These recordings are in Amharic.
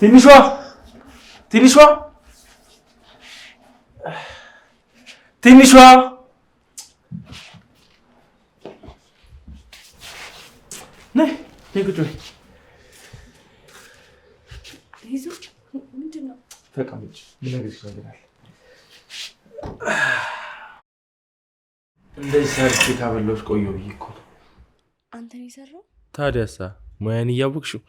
ትንሿ ነይ ቁጭ በይ። ይዞ ምንድን ነው? ተቀመጭ። ልነግርሽ ነገር አለ። እንደዚህ ሰርቼ ካበላሁሽ ቆየሁ ብዬሽ እኮ ነው። አንተ ነው የሰራው? ታዲያሳ ሙያን እያወቅሽው።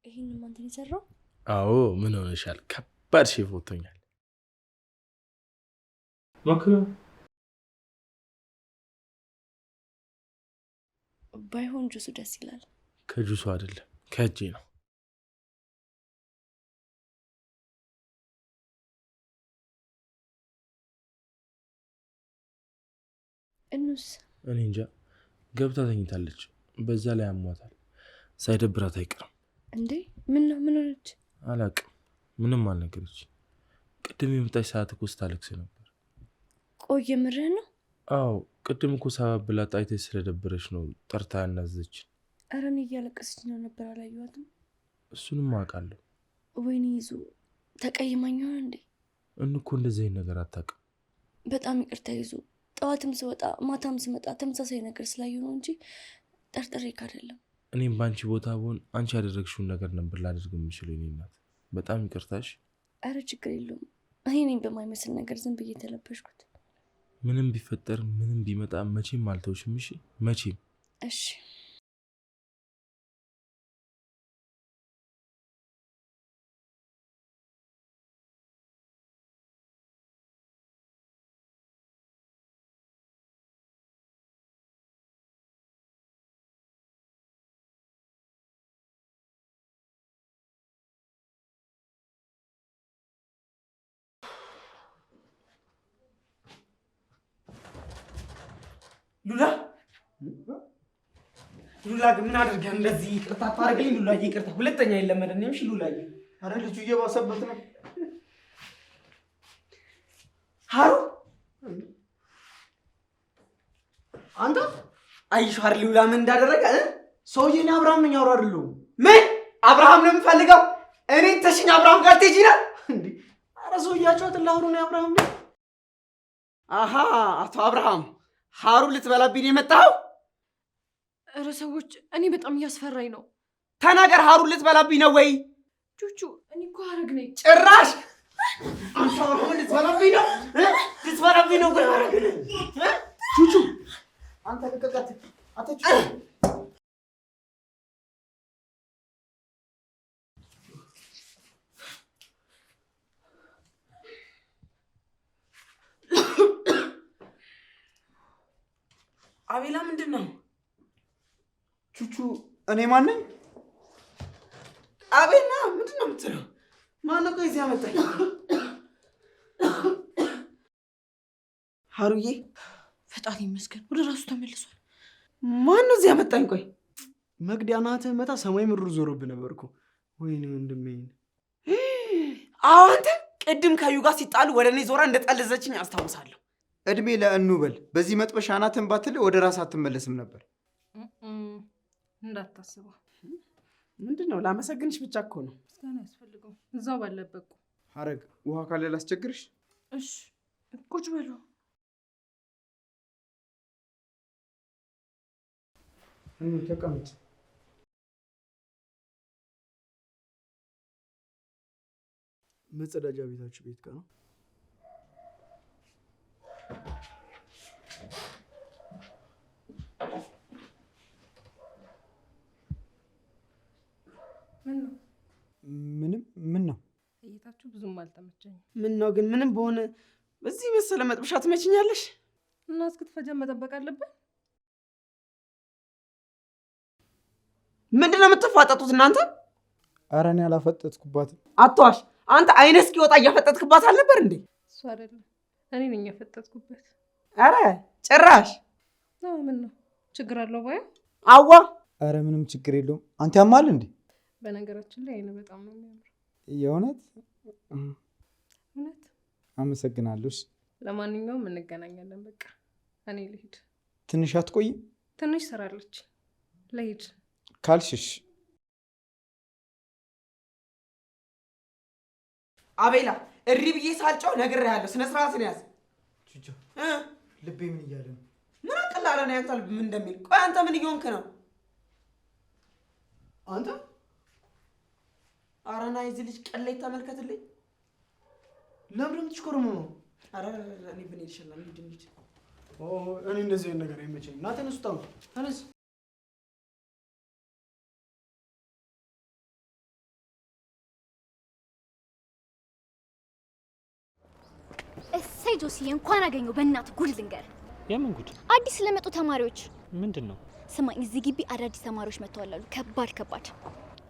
ይሄንን አንተ ነው የሰራው? አዎ። ምን ሆነሻል? ከባድ ሼፍ ወጥቶኛል። ባይሆን ጁሱ ደስ ይላል። ከጁሱ አይደለም ከእጄ ነው። እኑስ? እኔ እንጃ ገብታ ተኝታለች። በዛ ላይ አሟታል። ሳይደብራት አይቀርም። እንዴ ምን ነው? ምን ሆነች? አላቅም። ምንም አልነገረች። ቅድም የመጣች ሰዓት እኮ ስታለቅስ ነበር። ቆይ የምርህ ነው? አዎ ቅድም እኮ ሳባብላት አይተሽ ስለደበረች ነው ጠርታ ያናዘች። ኧረ እኔ እያለቀሰች ነው ነበር፣ አላየኋትም። እሱንም አውቃለሁ። ወይኔ ይዞ ተቀይማኝ ሆነ እንዴ? እንኮ እንደዚህ ነገር አታውቅም። በጣም ይቅርታ ይዞ። ጠዋትም ስወጣ ማታም ስመጣ ተመሳሳይ ነገር ስላየሁ ነው እንጂ ጠርጥሬክ አይደለም። እኔም በአንቺ ቦታ ብሆን አንቺ ያደረግሽውን ነገር ነበር ላደርግ የምችለው። የእኔ እናት በጣም ይቅርታሽ። ኧረ ችግር የለውም። እኔ ነኝ በማይመስል ነገር ዝም ብዬ ተለበሽኩት። ምንም ቢፈጠር ምንም ቢመጣ መቼም አልተውሽም። እሺ መቼም። እሺ ሉላ ግን ምን አድርገህ እንደዚህ ይቅርታ ታደርግልኝ? ሉላ ይቅርታ፣ ሁለተኛ የለመደኝም። እሺ ሉላ። አረ ልጁ እየባሰበት ነው። ሀሩ አንተ አይሽ ሀር ሉላ ምን እንዳደረገ ሰውዬ እኔ አብርሃም ነኝ፣ አውራ አይደለሁም። ምን አብርሃም ነው የምፈልገው? እኔን ተሽኝ አብርሃም ጋር ትሄጂ ነው እንዴ? አረ ሰውያቸው አትላውሩ ነው አብርሃም ነው። አሃ አቶ አብርሃም ሀሩ ልትበላብኝ የመጣው? ኧረ ሰዎች፣ እኔ በጣም እያስፈራኝ ነው። ተናገር፣ ሀሩ ልትበላብኝ ነው ወይ? ቹቹ፣ እኔ እኮ ሀረግ ነኝ። ጭራሽ አንተ ሀሩ ልትበላብኝ ነው? ልትበላብኝ ነው ወይ? ሀረግ ነኝ። ቹቹ አንተ ልቀቃት። አትቹ አቤላ ምንድን ነው? ቹቹ እኔ ማን ነኝ? አቤላ ምንድን ነው የምትለው? ማን ነው ከዚህ ያመጣኝ? ሀሩዬ ፈጣሪ ይመስገን ወደ ራሱ ተመልሷል። ማን ነው እዚህ ያመጣኝ? ቆይ መግዲያ ናትህ መታ ሰማይ ምድሩ ዞሮብህ ነበር እኮ። ወይኔ ወንድሜ። አዎ አንተ ቅድም ከዩ ጋር ሲጣሉ ወደ እኔ ዞራ እንደጠለዘችኝ አስታውሳለሁ። እድሜ ለእኑ በል። በዚህ መጥበሻ ናትን ባትል ወደ ራስ አትመለስም ነበር። እንዳታስበው። ምንድን ነው? ላመሰግንሽ ብቻ እኮ ነው። ምስጋና ያስፈልገው እዛው ባለበት። ሀረግ ውሃ ካለ ላስቸግርሽ? እሺ ቁጭ በሉ። ተቀመጭ። መጸዳጃ ቤታችሁ ቤት ጋር ነው? ምን ነው? እይታችሁ ብዙም አልተመቸኝም። ምን ነው ግን? ምንም በሆነ በዚህ መሰለ መጥበሻ ትመችኛለሽ? እና እስክትፈጀን መጠበቅ አለብን? ምንድነው የምትፋጠጡት እናንተ? ኧረ እኔ አላፈጠጥኩባትም። አትዋሽ። አንተ አይነ እስኪወጣ እያፈጠጥክባት አልነበር እንዴ? እሱ አይደለም እኔ ነኝ ያፈጠጥኩበት። ኧረ ጭራሽ። ምን ነው ችግር አለው ባያ? አዋ ኧረ ምንም ችግር የለውም። አንተ ያማል እንዴ? በነገራችን ላይ አይነ በጣም ነው የሚያምር። የእውነት? እውነት። አመሰግናለሁ። ለማንኛውም እንገናኛለን። በቃ እኔ ልሂድ። ትንሽ አትቆይም? ትንሽ ስራ አለች። ልሂድ። ካልሽሽ አቤላ እሪ ብዬ ሳልጨው ነግሬሃለሁ። ስነ ስርዓት ነው ያዝ። ቹቻ ልቤ ምን እያለ ነው? ምን አቀላለ ነው ያንተ ልብ ምን እንደሚል? ቆይ አንተ ምን እየሆንክ ነው? አንተ አራና የዚህ ልጅ ቀለይ ተመልከትልኝ። ለምን የምትሽኮረመው ነው? አረ እኔ ብንሄድ ይችላል። እንሂድ። እኔ እንደዚህ አይነት ነገር አይመቸኝም። ና ተነሱ፣ ተነስ። እሰይ ጆሲዬ፣ እንኳን አገኘው። በእናትህ ጉድ ልንገር። የምን ጉድ? አዲስ ስለመጡ ተማሪዎች። ምንድን ነው? ስማኝ፣ እዚህ ግቢ አዳዲስ ተማሪዎች መጥተዋል አሉ። ከባድ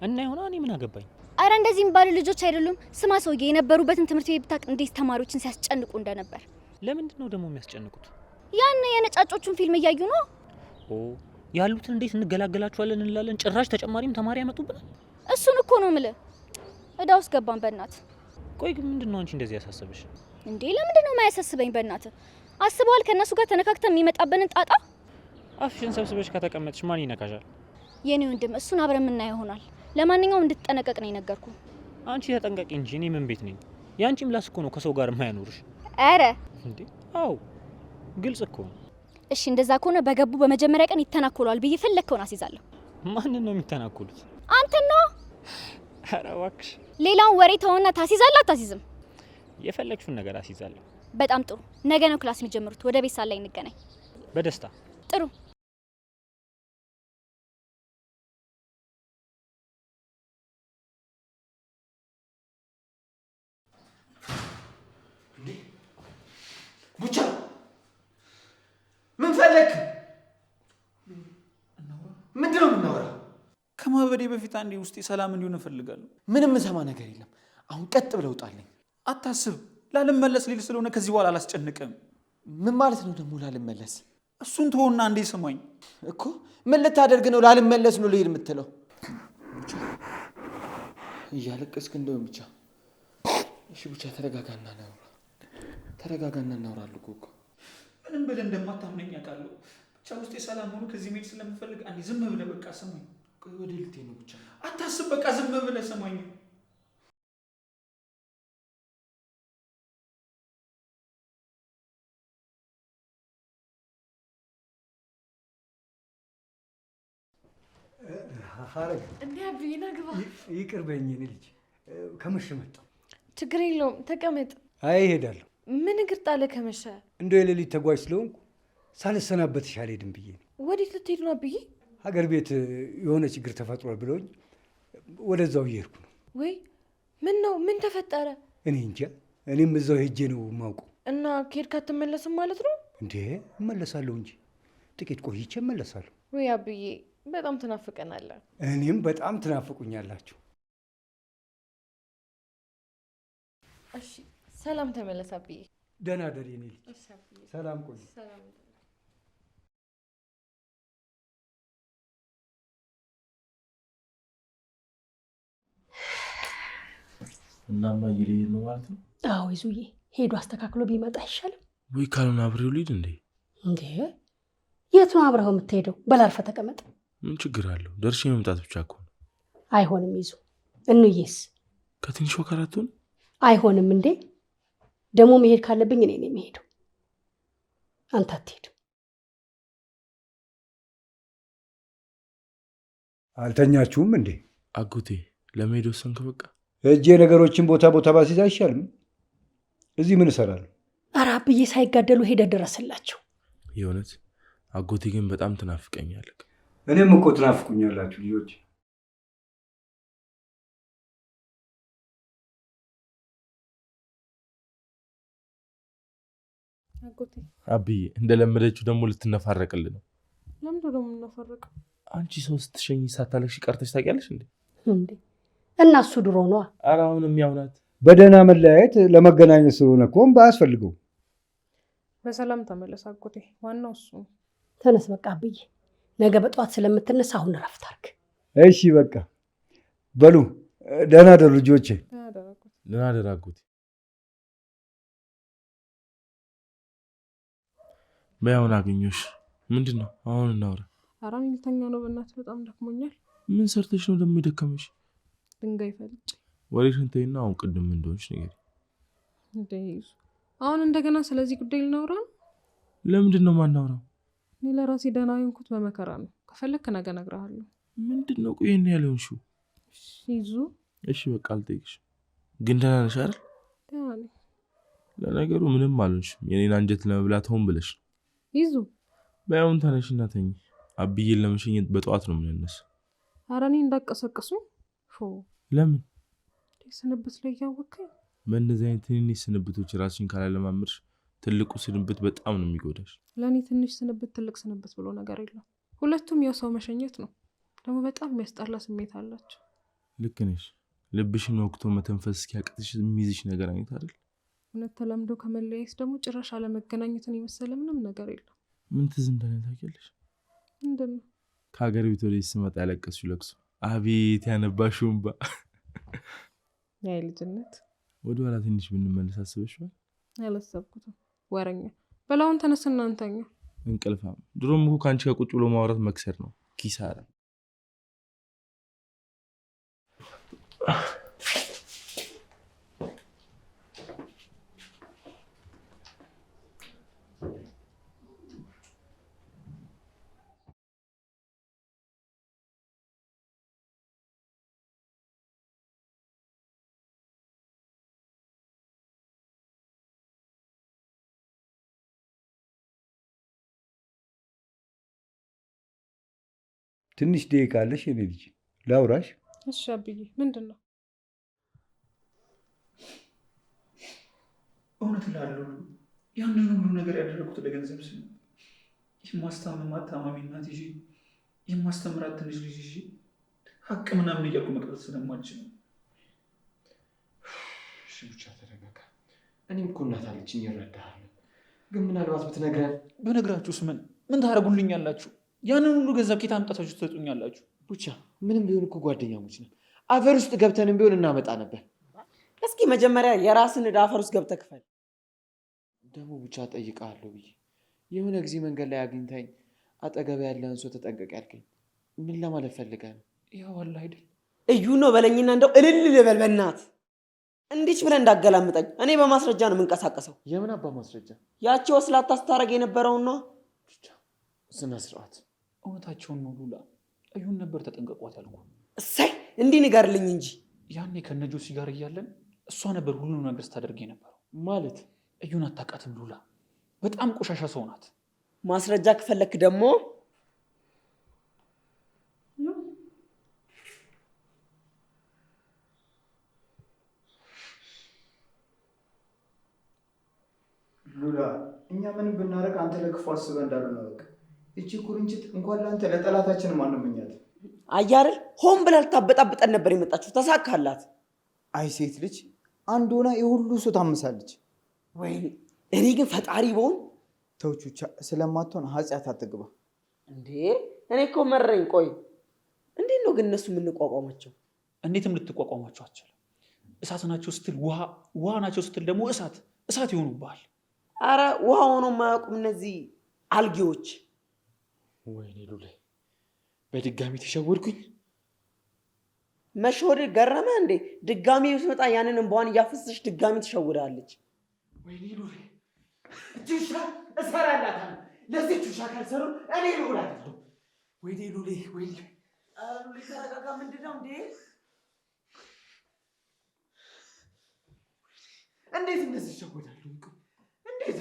እና የሆነ እኔ ምን አገባኝ? አረ እንደዚህ የሚባሉ ልጆች አይደሉም። ስማ ሰውዬ፣ የነበሩበትን ትምህርት ቤት ብታውቅ እንዴት ተማሪዎችን ሲያስጨንቁ እንደነበር። ለምንድን ነው ደግሞ የሚያስጨንቁት? ያን የነጫጮቹን ፊልም እያዩ ነው። ያሉትን እንዴት እንገላገላቸዋለን እንላለን። ጭራሽ ተጨማሪም ተማሪ ያመጡብናል። እሱን እኮ ነው የምልህ። እዳ ውስጥ ገባን በእናትህ። ቆይ ግን ምንድን ነው አንቺ እንደዚህ ያሳሰበሽ? እንዴ ለምንድን ነው የማያሳስበኝ? በእናትህ አስበዋል? ከእነሱ ጋር ተነካክተን የሚመጣብንን ጣጣ። አፍሽን ሰብስበሽ ከተቀመጥሽ ማን ይነካሻል? የኔ ወንድም፣ እሱን አብረን የምናየው ይሆናል። ለማንኛውም እንድትጠነቀቅ ነው የነገርኩ። አንቺ ተጠንቀቂ እንጂ እኔ ምን ቤት ነኝ? ያንቺ ምላስ እኮ ነው ከሰው ጋር የማያኖርሽ። አረ እንዴ! አዎ ግልጽ እኮ ነው። እሺ እንደዛ ከሆነ በገቡ በመጀመሪያ ቀን ይተናኮሏል ብዬ ፈለግከውን አስይዛለሁ። ማንን ነው የሚተናኮሉት? አንተን ነው። ኧረ እባክሽ። ሌላውን ወሬ ተውና ታስይዛለህ አታስይዝም? የፈለግሽውን ነገር አስይዛለሁ። በጣም ጥሩ። ነገ ነው ክላስ የሚጀምሩት። ወደ ቤት ሳላይ እንገናኝ። በደስታ። ጥሩ። ቡቻ ምን ፈለክ? ምንድን ነው የምናወራው? ከማበዴ በፊት አንዴ ውስጤ ሰላም እንዲሆን እፈልጋለሁ። ምንም ሰማ ነገር የለም። አሁን ቀጥ ብለው ውጣልኝ። አታስብ፣ ላልመለስ ሊል ስለሆነ ከዚህ በኋላ አላስጨንቅም። ምን ማለት ነው ደግሞ ላልመለስ? እሱን ተወና አንዴ ስማኝ እኮ። ምን ልታደርግ ነው? ላልመለስ ነው ልሄድ የምትለው? እያለቀስክ እንደውም ብቻ። እሺ ብቻ ተረጋጋና እናውራ። ተረጋጋና እናውራለን እኮ። ምንም ብለህ እንደማታምነኝ አውቃለሁ። ብቻ ውስጤ ሰላም ሆኖ ከዚህ መሄድ ስለምፈልግ አንዴ ዝም ብለህ በቃ ስማኝ። ቆይ ወደ ልትሄድ ነው? ብቻ አታስብ፣ በቃ ዝም ብለህ ስማኝ። ሀረግ እንዴ አብይና ግባ። ይቅር በይኝ እኔ ልጅ ከመሸ መጣሁ። ችግር የለውም ተቀመጥ። አይ እሄዳለሁ። ምን እግር ጣለ ከመሸ? እንደው የሌሊት ተጓዥ ስለሆንኩ ሳልሰናበትሽ አልሄድም ብዬ ነው። ወዴት ልትሄዱ ነው አብይ? ሀገር ቤት የሆነ ችግር ተፈጥሯል ብለውኝ ወደዛው እየሄድኩ ነው። ወይ ምን ነው? ምን ተፈጠረ? እኔ እንጃ። እኔም እዛው ሄጄ ነው የማውቀው። እና ከሄድክ አትመለስም ማለት ነው? እንዴ እመለሳለሁ እንጂ ጥቂት ቆይቼ እመለሳለሁ። ወይ አብዬ በጣም ትናፍቀናለህ። እኔም በጣም ትናፍቁኛላችሁ። እሺ ሰላም ተመለስ አብዬ። ደህና ደሪ የኔ ልጅ። ሰላም ቆይ። እናማ እየሄድ ነው ማለት ነው? አዎ ይዙዬ ሄዶ አስተካክሎ ቢመጣ አይሻልም ወይ? ካልሆነ አብሬው ልሂድ እንዴ? እንዴ የት ነው አብረው የምትሄደው? በላርፈ ተቀመጥ። ምን ችግር አለው? ደርሼ መምጣት ብቻ እኮ ነው። አይሆንም ይዙ። እንዬስ ከትንሽ ወከራቱን አይሆንም እንዴ? ደግሞ መሄድ ካለብኝ እኔ ነኝ የምሄደው፣ አንተ አትሄድም። አልተኛችሁም እንዴ? አጎቴ ለመሄድ ወሰንክ? በቃ እጄ ነገሮችን ቦታ ቦታ ባሲዝ አይሻልም? እዚህ ምን እሰራለሁ? ኧረ አብዬ ሳይጋደሉ ሄደህ ድረስላቸው። የእውነት አጎቴ ግን በጣም ትናፍቀኛለህ። እኔም እኮ ትናፍቁኛላችሁ ልጆች። አጎቴ አብዬ እንደለመደችው ደግሞ ልትነፋረቅልን ነው። ለምንድን ነው የምናፈረቀው? አንቺ ሰው ስትሸኝ ሳታለቅሽ ቀርተሽ ታውቂያለሽ እንዴ? እንዴ እና እሱ ድሮ ነዋ። ኧረ አሁንም ያው ናት። በደህና መለያየት ለመገናኘት ስለሆነ እኮ ባያስፈልገው። በሰላም ተመለስ አጎቴ፣ ዋናው እሱ። ተነስ በቃ አብዬ፣ ነገ በጠዋት ስለምትነሳ አሁን እረፍት አድርግ። እሺ በቃ በሉ ደህና ደሩ ልጆቼ። ደህና ደር አጎቴ። በያውን አገኘሁሽ። ምንድን ነው አሁን እናውራ። ኧረ እኔ ልተኛ ነው በእናትህ፣ በጣም ደክሞኛል። ምን ሰርተሽ ነው ደግሞ የደከመሽ? ድንጋይ ፈልጭ። ወሬሽን ተይና አሁን ቅድም እንደሆንሽ ነገር እንደይዙ አሁን እንደገና ስለዚህ ጉዳይ ልናወራ ነው? ለምንድን ነው ማናወራው? እኔ ለራሴ ደህና የሆንኩት በመከራ ነው። ከፈለክ ነገ እነግርሃለሁ። ምንድን ነው ቆይ ይሄን ያለውሽው? ይዙ እሺ በቃ አልጠይቅሽ። ግን ደህና ነሽ አይደል? ደህና ነኝ። ለነገሩ ምንም አልሆንሽም። የኔን አንጀት ለመብላት ሆን ብለሽ ይዙ ባይሆን ተነሽና ተኝ። አብዬን ለመሸኘት በጠዋት ነው የምንነሳው። ኧረ እኔ እንዳቀሰቅሱ ለምን ስንብት ላይ እያወቅኸኝ? በእነዚህ አይነት ትንንሽ ስንብቶች ራስሽን ካላለማመድሽ ትልቁ ስንብት በጣም ነው የሚጎዳሽ። ለእኔ ትንሽ ስንብት ትልቅ ስንብት ብሎ ነገር የለም። ሁለቱም ያው ሰው መሸኘት ነው። ደግሞ በጣም የሚያስጠላ ስሜት አላቸው። ልክ ነሽ። ልብሽን ወቅቶ መተንፈስ እስኪያቅትሽ የሚይዝሽ ነገር አይነት አይደል? እውነት ተለምዶ ከመለያየት ደግሞ ጭራሽ አለመገናኘትን የመሰለ ምንም ነገር የለም። ምን ትዝ እንዳለ ታውቂያለሽ? ምንድን ነው? ከሀገር ቤት ወደዚህ ስመጣ ያለቀስሽው ለቅሶ፣ አቤት ያነባሽው እንባ። ያ ልጅነት ወደ ኋላ ትንሽ ብንመለስ አስበሽዋል? አላሰብኩትም። ወረኛ በላውን ተነስና እንተኛ። እንቅልፋም። ድሮም እኮ ከአንቺ ጋር ቁጭ ብሎ ማውራት መክሰር ነው፣ ኪሳራ። ትንሽ ደቂቃ አለሽ የኔ ልጅ ላውራሽ? እሺ አብዬ፣ ምንድን ነው? እውነት እላለሁ ያንን ሁሉ ነገር ያደረጉት ለገንዘብ ስል ነው። የማስታመማት ታማሚ እናት ይዤ የማስተምራት ትንሽ ልጅ ይዤ ሀቅ ምናምን እያልኩ መቅረት ስለማልችል ነው። እሺ ብቻ ተረጋጋ። እኔም እኮ እናት አለችኝ፣ እረዳሃለሁ። ግን ምናልባት ብትነግረን። በነግራችሁስ ምን ታደርጉልኛላችሁ? ያንን ሁሉ ገንዘብ ኬት አምጣታችሁ ትሰጡኛላችሁ? ብቻ ምንም ቢሆን እኮ ጓደኛሞች ነን። አፈር ውስጥ ገብተንም ቢሆን እናመጣ ነበር። እስኪ መጀመሪያ የራስን ዕዳ አፈር ውስጥ ገብተህ ክፈል። ደግሞ ብቻ ጠይቃለሁ ብዬ የሆነ ጊዜ መንገድ ላይ አግኝታኝ አጠገብ ያለን ሰው ተጠንቀቅ ያልከኝ ምን ለማለት ፈልገህ ነው? ያው አለ አይደል እዩ ነው በለኝና እንደው እልል ልበል በእናትህ። እንዲች ብለህ እንዳገላምጠኝ። እኔ በማስረጃ ነው የምንቀሳቀሰው። የምን አባ ማስረጃ? ያቺ ወስላታ ስታረግ የነበረውና ብቻ ስነ ስርዓት። እውነታቸውን ነው ሉላ። እዩን ነበር ተጠንቀቋት ያልኩ። እሰይ እንዲህ ንገርልኝ እንጂ ያኔ ከነጆሲ ጋር እያለን እሷ ነበር ሁሉንም ነገር ስታደርግ የነበረው። ማለት እዩን አታውቃትም ሉላ። በጣም ቆሻሻ ሰው ናት። ማስረጃ ከፈለክ ደግሞ ሉላ፣ እኛ ምንም ብናደርግ አንተ ለክፉ አስበህ እንዳልሆነ በቃ። እቺ ኩርንችት እንኳን ለአንተ ለጠላታችንም አንመኛት። አያርል ሆን ብላ ልታበጣብጠን ነበር የመጣችሁ። ተሳካላት። አይ ሴት ልጅ አንድ ሆና የሁሉ ሰው ታምሳለች። ወይ እኔ ግን ፈጣሪ በሆን ተውቹቻ ስለማትሆን ኃጢአት አትግባ እንዴ። እኔ እኮ መረኝ። ቆይ እንዴት ነው ግን እነሱ የምንቋቋማቸው? እንዴትም ልትቋቋማቸው አትችልም። እሳት ናቸው ስትል ውሃ ናቸው ስትል ደግሞ እሳት ይሆኑብሃል። አረ ውሃ ሆኖ የማያውቁም እነዚህ አልጌዎች። ወይኔ ሉላ፣ በድጋሚ ተሸወድኩኝ። መሸወድ ገረመ እንዴ? ድጋሚ ብትመጣ ያንን እንባዋን እያፈሰሰች ድጋሚ ትሸውዳለች። ወይኔ ሉላ፣ እጅሻ እሰራላታለሁ። ለዚህ ጁሻ ካልሰሩ እኔ ልውል አይደለም። ወይኔ ሉላ፣ ወይኔ ሉላ፣ ተረጋጋ። ምንድን ነው እንዴ? እንዴት እንደዚህ ይሸወዳሉ? እንዴት?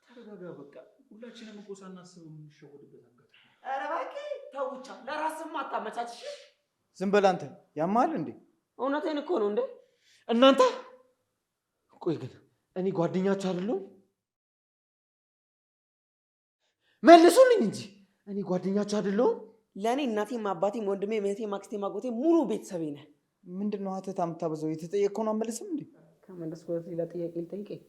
ተረጋጋ በቃ። ሁላችንም እኮ ሳናስበው የምንሸወድበት አጋጣሚ። ኧረ እባክህ ተው ብቻ። ለራስህም አታመቻች። ዝም በል አንተ። ያማል እንዴ? እውነቴን እኮ ነው እንዴ። እናንተ ቆይ ግን እኔ ጓደኛችሁ አይደለሁም? መልሱልኝ እንጂ እኔ ጓደኛችሁ አይደለሁም? ለእኔ እናቴም አባቴም ወንድሜም እህቴም አክስቴም አጎቴም ሙሉ ቤተሰቤ ነህ። ምንድን ነው ሀተታ የምታበዛው? የተጠየቅከውን አመልስም እንዴ? ከመለስኩለት ሌላ ጥያቄ ልጠይቀኝ?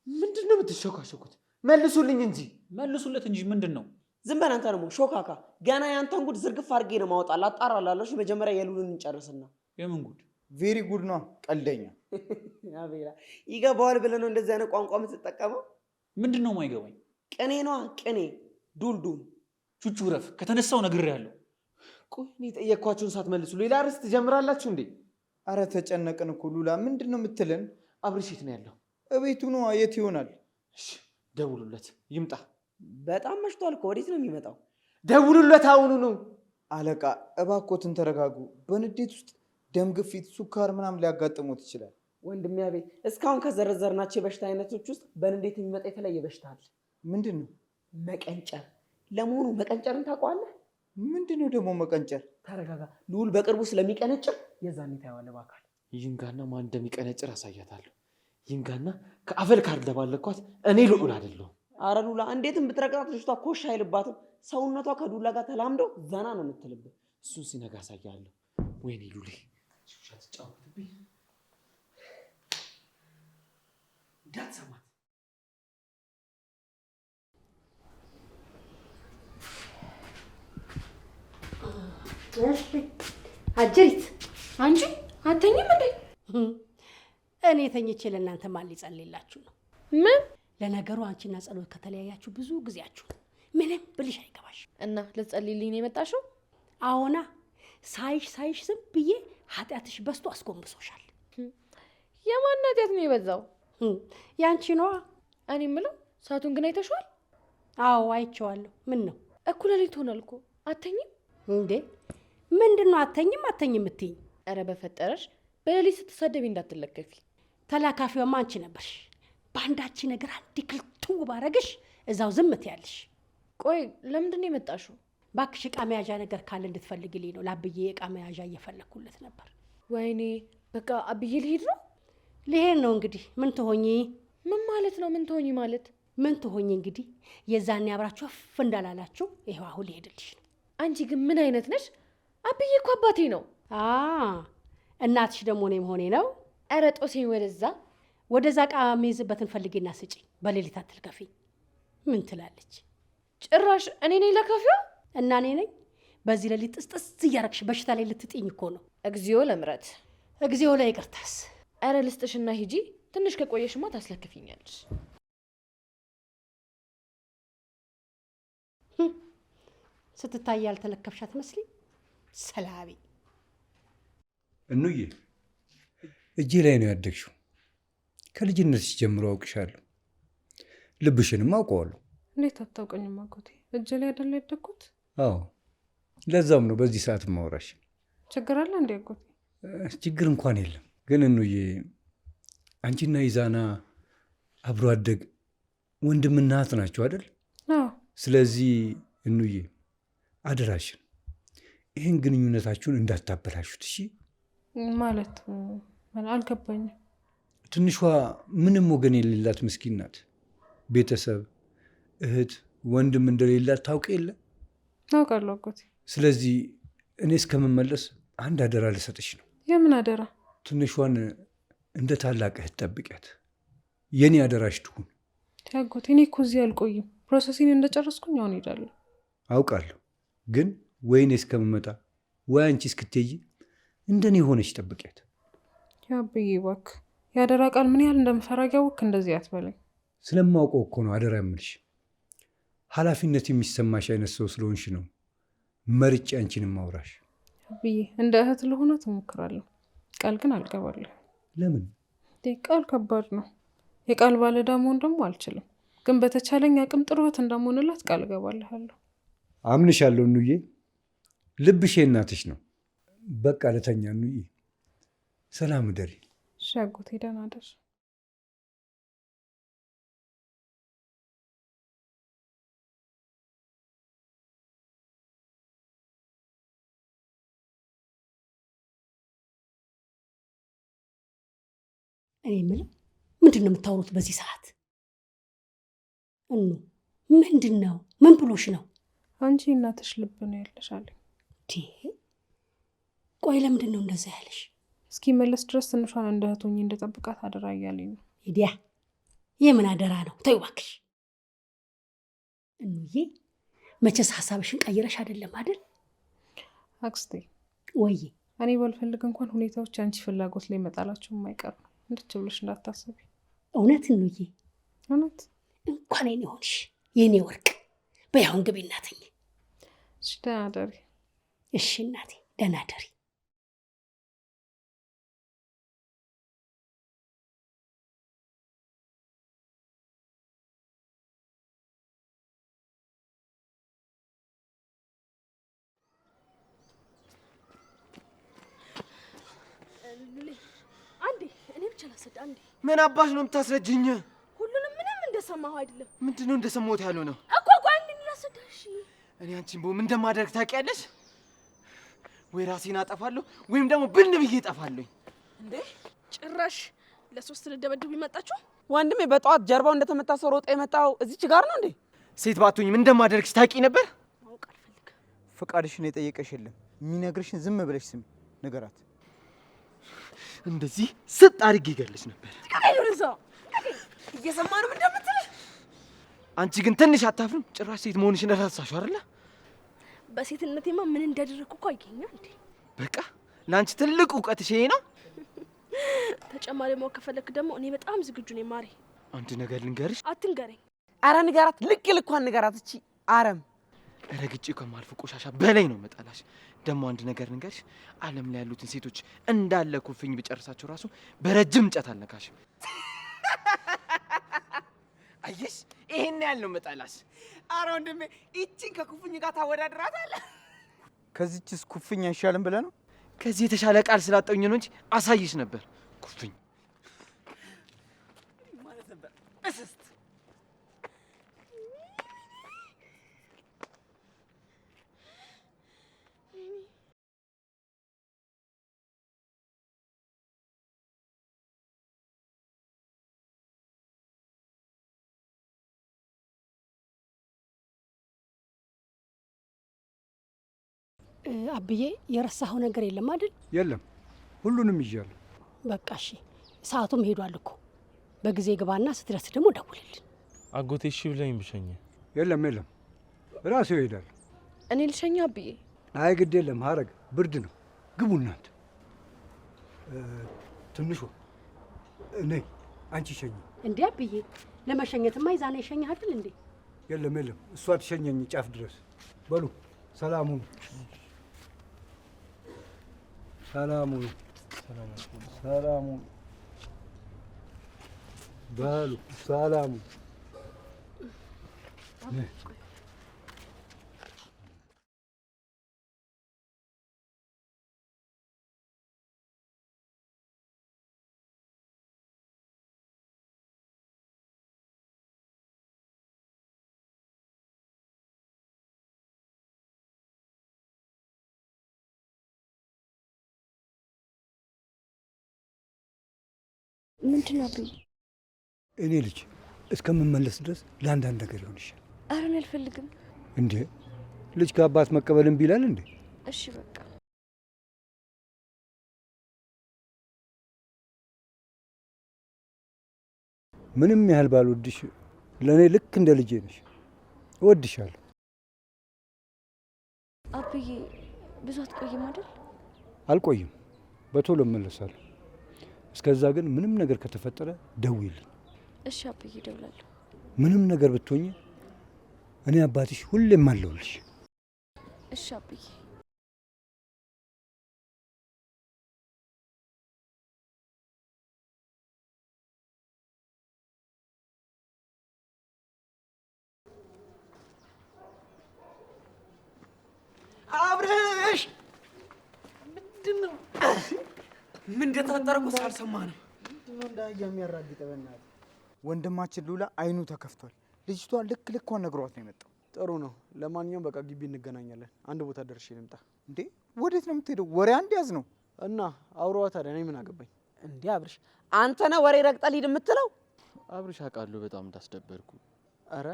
ምንድን ነው የምትሸካሸኩት? መልሱልኝ እንጂ። መልሱለት እንጂ ምንድን ነው? ዝም በል አንተ ደግሞ ሾካካ። ገና ያንተን ጉድ ዝርግፍ አድርጌ ነው ማወጣል። አጣራላለሁ። መጀመሪያ የሉልን እንጨርስና። የምን ጉድ? ቬሪ ጉድ ነው። ቀልደኛ አቤላ፣ ይገባዋል ብለህ ነው እንደዚህ አይነት ቋንቋ የምትጠቀመው? ምንድን ነው የማይገባኝ? ቅኔ ነዋ ቅኔ። ዱልዱል ቹቹ ረፍ። ከተነሳው ነግሬያለሁ። ቆይ እኔ የጠየኳችሁን ሳትመልሱ ሌላ ርዕስ ትጀምራላችሁ እንዴ? አረ ተጨነቅን እኮ ሉላ። ምንድን ነው የምትለን? አብርሽ የት ነው ያለው? እቤቱ ነው። የት ይሆናል? እሺ ደውሉለት ይምጣ። በጣም መሽቷል እኮ። ወዴት ነው የሚመጣው? ደውሉለት አሁኑ ነው። አለቃ እባኮትን ተረጋጉ። በንዴት ውስጥ ደም ግፊት፣ ሱካር ምናምን ሊያጋጥሙት ይችላል። ወንድሜ አቤት፣ እስካሁን ከዘረዘርናቸው የበሽታ አይነቶች ውስጥ በንዴት የሚመጣ የተለየ በሽታ አለ። ምንድን ነው? መቀንጨር። ለመሆኑ መቀንጨርን ታውቀዋለህ? ምንድን ነው ደግሞ መቀንጨር? ተረጋጋ። ልዑል በቅርቡ ስለሚቀነጭር የዛኔ ታየዋለህ በአካል። ይንጋና ማን እንደሚቀነጭር አሳያታለሁ። ይንጋና ከአፈል ካርደባለኳት እኔ ልዑል አይደለሁም። አረ ሉላ እንዴትም ብትረግጣት ልጅቷ ኮሽ አይልባትም። ሰውነቷ ከዱላ ጋር ተላምዶ ዘና ነው የምትልብህ። እሱን ሲነጋ አሳያለሁ። ወይኔ ሉሌ ሹሻ ትጫወትብኝ እንዳትሰማት። አጀሪት አንቺ አተኝም እንዴ? እኔ ተኝቼ ለእናንተ ማን ሊጸልይላችሁ ነው? ምን? ለነገሩ አንቺና ጸሎት ከተለያያችሁ ብዙ ጊዜያችሁ ነው። ምንም ብልሽ አይገባሽ። እና ልትጸልይልኝ ነው የመጣሽው? አዎና፣ ሳይሽ ዝም ብዬ ኃጢአትሽ በዝቶ አስጎንብሶሻል። የማን ኃጢአት ነው የበዛው? ያንቺ ነዋ። እኔ የምለው ሰዓቱን ግን አይተሽዋል? አዎ አይቼዋለሁ። ምን ነው? እኩለ ሌሊት ሆኗል እኮ። አተኝም እንዴ? ምንድን ነው አተኝም የምትይኝ? ኧረ በፈጠረሽ በሌሊት ስትሳደቢ እንዳትለከፊ። ተላካፊዋማ አንቺ ነበርሽ። በአንዳች ነገር አንድ ክልቱ ባረግሽ እዛው ዝም ትያለሽ። ቆይ ለምንድን ነው የመጣሽው? እባክሽ ዕቃ መያዣ ነገር ካለ እንድትፈልግልኝ ነው። ለአብዬ ዕቃ መያዣ እየፈለግኩለት ነበር። ወይኔ በቃ አብዬ ልሄድ ነው? ልሄድ ነው እንግዲህ። ምን ትሆኚ? ምን ማለት ነው? ምን ትሆኚ ማለት? ምን ትሆኚ እንግዲህ። የዛኔ አብራችሁ እፍ እንዳላላችሁ ይኸው አሁን ልሄድልሽ ነው። አንቺ ግን ምን አይነት ነሽ? አብዬ እኮ አባቴ ነው። እናትሽ ደግሞ እኔ መሆኔ ነው። ኧረ ጦሴኝ ወደዛ ዕቃ የሚይዝበትን ፈልጌና ስጪኝ። በሌሊት አትልከፊኝ። ምን ትላለች? ጭራሽ እኔ ነኝ ለከፊው? እና እኔ ነኝ። በዚህ ሌሊት ጥስጥስ እያረግሽ በሽታ ላይ ልትጥኝ እኮ ነው። እግዚኦ ለምረት፣ እግዚኦ ላይ ይቅርታስ። ኧረ ልስጥሽና ሂጂ። ትንሽ ከቆየሽማ ታስለክፊኛለሽ። ስትታይ ያልተለከፍሽ አትመስሊም። ሰላቢ እኑዬ፣ እጄ ላይ ነው ያደግሽው። ከልጅነትሽ ጀምሮ አውቅሻለሁ፣ ልብሽንም አውቀዋለሁ። እንዴት አታውቀኝም አጎቴ? እጄ ላይ አይደለ ያደግኩት? አዎ፣ ለዛም ነው በዚህ ሰዓት ማውራሽ። ችግር አለ እንዴ አጎቴ? ችግር እንኳን የለም። ግን እኑዬ፣ አንቺና ይዛና አብሮ አደግ ወንድምና እህት ናቸው አይደል? አዎ። ስለዚህ እኑዬ አደራሽን ይህን ግንኙነታችሁን እንዳታበላሹት እሺ? ማለት አልገባኝም። ትንሿ ምንም ወገን የሌላት ምስኪን ናት። ቤተሰብ፣ እህት፣ ወንድም እንደሌላት ታውቅ የለ? አውቃለሁ አጎቴ። ስለዚህ እኔ እስከምመለስ አንድ አደራ ልሰጥሽ ነው። የምን አደራ? ትንሿን እንደ ታላቅ እህት ጠብቂያት። የኔ አደራሽ ትሁን። አጎቴ እኔ እኮ እዚህ አልቆይም። ፕሮሰሲን እንደጨረስኩኝ አሁን ሄዳለሁ። አውቃለሁ፣ ግን ወይ እኔ እስከምመጣ ወይ አንቺ እስክትይ እንደኔ የሆነች ጠብቂያት። ያብዬ እባክህ፣ የአደራ ቃል ምን ያህል እንደምፈራ ያወቅክ እንደዚህ አትበለኝ። ስለማውቀው እኮ ነው አደራ የምልሽ። ኃላፊነት የሚሰማሽ አይነት ሰው ስለሆንሽ ነው መርጬ አንቺንም ማውራሽ። አብዬ እንደ እህት ለሆነ ትሞክራለሁ፣ ቃል ግን አልገባለሁ። ለምን? ቃል ከባድ ነው። የቃል ባለዕዳ መሆን ደግሞ አልችልም። ግን በተቻለኝ አቅም ጥሩ እህት እንደምሆንላት ቃል እገባልሃለሁ። አምንሻለሁ እኑዬ። ልብሽ እናትሽ ነው። በቃ ልተኛ እኑዬ። ሰላም እደሪ። እሺ አጎቴ፣ ደህና እደር። እኔ የምለው ምንድን ነው የምታወሩት በዚህ ሰዓት? ምንድን ነው? ምን ብሎሽ ነው? አንቺ እናትሽ ልብ ነው ያለሽ አለኝ። ቆይ ለምንድን ነው እንደዛ ያለሽ? እስኪ መለስ ድረስ ትንሿን እንደ እህት ሆኜ እንደጠብቃት አደራ እያለኝ ነው። ሂዲያ፣ የምን አደራ ነው? ተይው እባክሽ እኑዬ። መቼስ ሀሳብሽን ቀይረሽ አይደለም አይደል? አክስቴ ወይ እኔ ባልፈልግ እንኳን ሁኔታዎች አንቺ ፍላጎት ላይ መጣላቸው የማይቀር ነው። እንድች ብለሽ እንዳታስቢ። እውነት እኑዬ? እውነት። እንኳን የኔ ሆንሽ የኔ ወርቅ። በያሁን ግቢ እናተኝ። እሺ ደህና እደሪ። እሺ እናቴ፣ ደህና ደሪ። አንዴ እኔ ብቻ ላስረዳ። አንዴ ምን አባሽ ነው የምታስረጅኝ? ሁሉንም ምንም እንደሰማሁ አይደለም። ምንድነው እንደሰማሁት ያለው ነው እኮ? ቆይ አንዴ ላስረዳ። እሺ እኔ አንቺን ምን እንደማደርግ ታውቂያለሽ? ወይ ራሴን አጠፋለሁ ወይም ደግሞ ብን ብዬ እጠፋለሁ። እንዴ ጭራሽ ለሶስት ልደበድቡ ይመጣችሁ? ወንድሜ በጠዋት ጀርባው እንደተመታ ሰው ሮጦ የመጣው እዚች ጋር ነው እንዴ? ሴት ባትሆኝ ምን እንደማደርግሽ ታውቂ ነበር? ማወቅ አልፈልግም። ፈቃድሽን የጠየቀሽ የለም። የሚነግርሽን ዝም ብለሽ ስሚ፣ ንገራት። እንደዚህ ስጥ አድርጌ ይገልሽ ነበር። እየሰማንም እንደምትል አንቺ ግን ትንሽ አታፍርም? ጭራሽ ሴት መሆንሽን ረሳሽው አይደለ? በሴትነቴማ ምን እንዳደረግኩ እኮ አይገኛል እንዴ? በቃ ለአንቺ ትልቅ እውቀትሽ ይሄ ነው። ተጨማሪ ማወቅ ከፈለክ ደግሞ እኔ በጣም ዝግጁ ነኝ ማሪ። አንድ ነገር ልንገርሽ። አትንገረኝ። አረ ንገራት፣ ልክ ልኳን ንገራት። እቺ አረም ረግጬ ከማልፍ ቆሻሻ በላይ ነው መጣላሽ። ደግሞ አንድ ነገር ልንገርሽ፣ ዓለም ላይ ያሉትን ሴቶች እንዳለ ኩፍኝ ብጨርሳቸው ራሱ በረጅም እንጨት አልነካሽም። አየሽ፣ ይሄን ያህል ነው መጣላሽ። አረ ወንድሜ እቺን ከኩፍኝ ጋር ታወዳድራታለህ? ከዚህችስ ኩፍኝ አይሻልም ብለህ ነው? ከዚህ የተሻለ ቃል ስላጠኝ ነው እንጂ አሳይሽ ነበር። ኩፍኝ ማለት ነበር። እስስት አብዬ የረሳኸው ነገር የለም አይደል? የለም፣ ሁሉንም ይዣለሁ። በቃ እሺ፣ ሰዓቱም ሄዷል እኮ። በጊዜ ግባና ስትደርስ ደግሞ ደውልልን። አጎቴ እሺ ብለኝ ብሸኝ። የለም የለም፣ ራሴ እሄዳለሁ። እኔ ልሸኛ አብዬ? አይ ግድ የለም ሀረግ፣ ብርድ ነው። ግቡ እናንተ። ትንሿ ነይ አንቺ ሸኝ። እንዴ አብዬ፣ ለመሸኘትማ ይዛና ይሸኝህ አይደል እንዴ? የለም የለም፣ እሷ ትሸኘኝ ጫፍ ድረስ። በሉ ሰላሙን ሰላሙን ሰላሙን በሉ ሰላሙን። ምንድን ነው አብዬ? እኔ ልጅ እስከምመለስ ድረስ ለአንዳንድ ነገር ይሆን ይሻል። ኧረ እኔ አልፈልግም። እንዴ ልጅ ከአባት መቀበል እምቢ ይላል እንዴ? እሺ በቃ ምንም ያህል ባልወድሽ ለእኔ ልክ እንደ ልጄ ነሽ። እወድሻለሁ። አብዬ ብዙ አትቆይም አይደል? አልቆይም፣ በቶሎ እመለሳለሁ። እስከዛ ግን ምንም ነገር ከተፈጠረ ደውይልኝ። እሺ አብዬ እደውላለሁ። ምንም ነገር ብትሆኝ እኔ አባትሽ ሁሌም አለሁልሽ። እሺ አብዬ። አብረሽ ምንድነው? ምን እንደተፈጠረ እኮ ሳልሰማ ነው። ምንድነው እንዳያ የሚያራግጥ? በእናትህ ወንድማችን ሉላ አይኑ ተከፍቷል። ልጅቷ ልክ ልኳን ነግሯት ነው የመጣው። ጥሩ ነው። ለማንኛውም በቃ ግቢ እንገናኛለን። አንድ ቦታ ደርሼ ልምጣ። እንዴ ወዴት ነው የምትሄደው? ወሬ አንድ ያዝ ነው እና አውራዋ። ታዲያ እኔ ምን አገባኝ? እንዴ አብርሽ፣ አንተ ነህ ወሬ ረግጠህ ሂድ የምትለው? አብርሽ አውቃለሁ በጣም እንዳስደበርኩ። ኧረ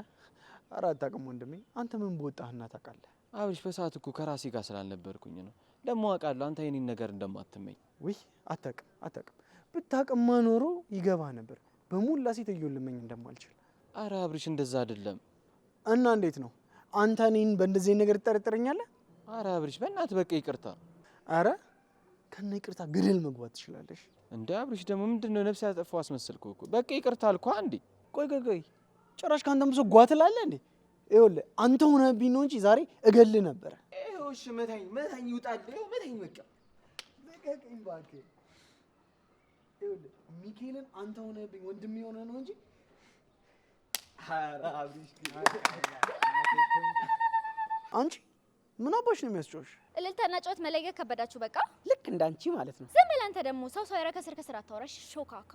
አታውቅም ወንድሜ። አንተ ምን በወጣህና ታውቃለህ? አብርሽ በሰዓት እኮ ከራሴ ጋር ስላልነበርኩኝ ነው። ደግሞ አውቃለሁ አንተ የኔን ነገር እንደማትመኝ። ውይ አታውቅም። ብታውቅማ ኖሮ ይገባ ነበር በሙላ ሴትዮን ልመኝ እንደማልችል። አረ አብርሽ እንደዛ አይደለም። እና እንዴት ነው? አንተ እኔን በእንደዚህ ነገር ትጠረጥረኛለህ? አረ አብርሽ በእናትህ በቃ ይቅርታ። አረ ከነ ይቅርታ ገደል መግባት ትችላለሽ። እንደ አብርሽ ደግሞ ምንድነው ነፍስ ያጠፋው አስመሰልኩ እኮ። በቃ ይቅርታ አልኳ እንዴ። ቆይ ጭራሽ ካንተም ሰው ጓትላለህ እንዴ? ይኸውልህ አንተ ሆነህብኝ ነው እንጂ ዛሬ እገልህ ነበረ። እሺ መታኝ ይውጣል። መታኝ በቃ ልቀቀኝ እባክህ። ይኸውልህ ሚካኤልን አንተ ሆነህብኝ ወንድሜ የሆነ ነው እንጂ ኧረ አብሪሽ አንቺ ምን አባሽ ነው የሚያስጮሽ? እልልታና ጨዋታ መለየት ከበዳችሁ በቃ። ልክ እንዳንቺ ማለት ነው። ዝም ብለህ አንተ ደግሞ ሰው ያረ ከስር አታወራሽ ሾካካ።